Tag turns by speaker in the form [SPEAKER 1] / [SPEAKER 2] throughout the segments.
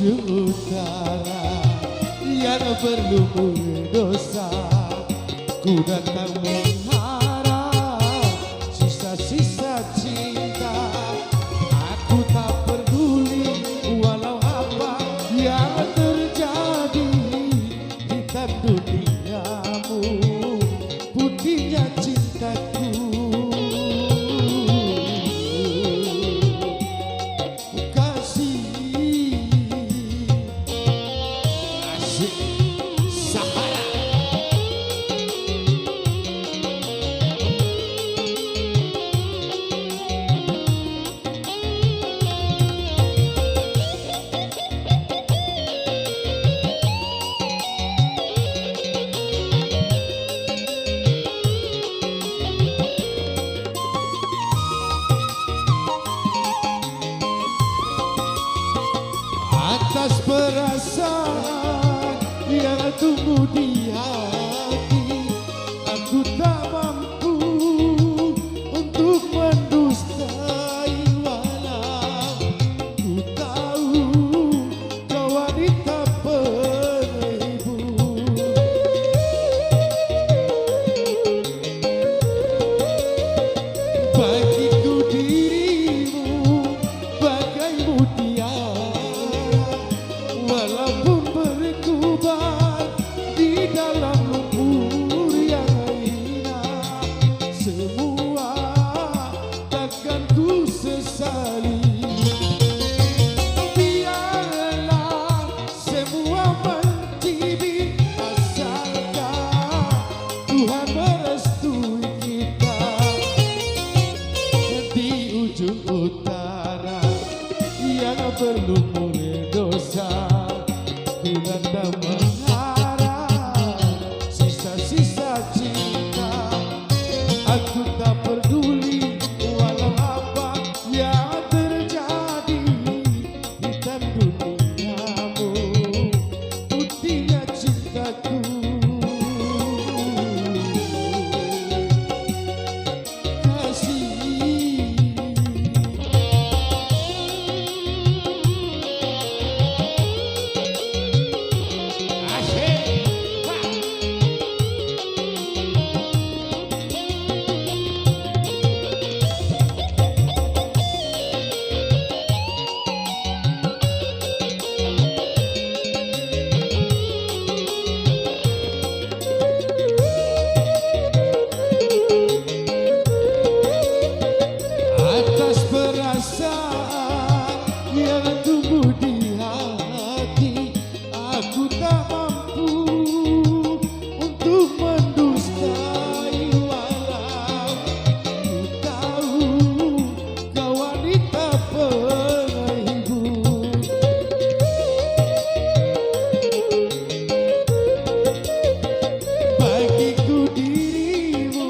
[SPEAKER 1] ujung utara yang berlumur dosa, ku datang mengharap sisa-sisa cinta. Aku tak peduli walau apa yang terjadi, hitam duniamu, putihnya cintaku. Atas perasaan yang tumbuh di hati, aku tak mampu untuk mendustai walau ku tahu kau wanita penghibur. Bagiku dirimu bagai mutiara, walaupun berkubar di dalam lumpur yang hina, semua takkan ku sesali. Biarlah semua mencibir, asalkan Tuhan merestui kita. Di ujung utara yang berlumur dosa, ku datang mengharap sisa-sisa cinta. Aku tak peduli walau apa yang terjadi, hitam duniamu, putihnya cintaku. Yang tumbuh di hati, aku tak mampu untuk mendustai walau ku tahu kau wanita penghibur. Bagiku dirimu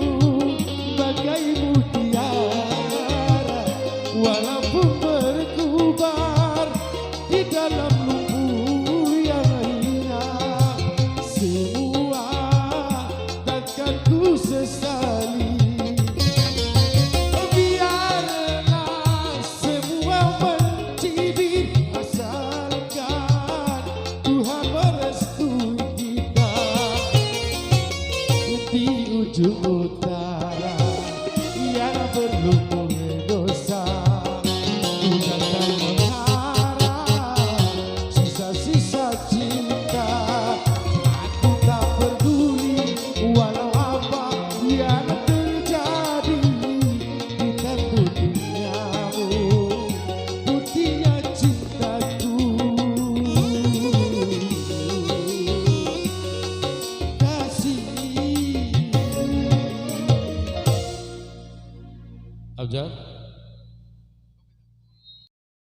[SPEAKER 1] bagai mutiara, walaupun berkubar di dalam lumpur yang hina, semua takkan ku sesali. Biarlah semua mencibir, asalkan Tuhan merestui kita. Di ujung utara yang berlumur dosa, ku datang mengharap sisa-sisa cinta. Aku tak peduli walau apa yang terjadi, hitam duniamu, putihnya cintaku. Kasih Abjad.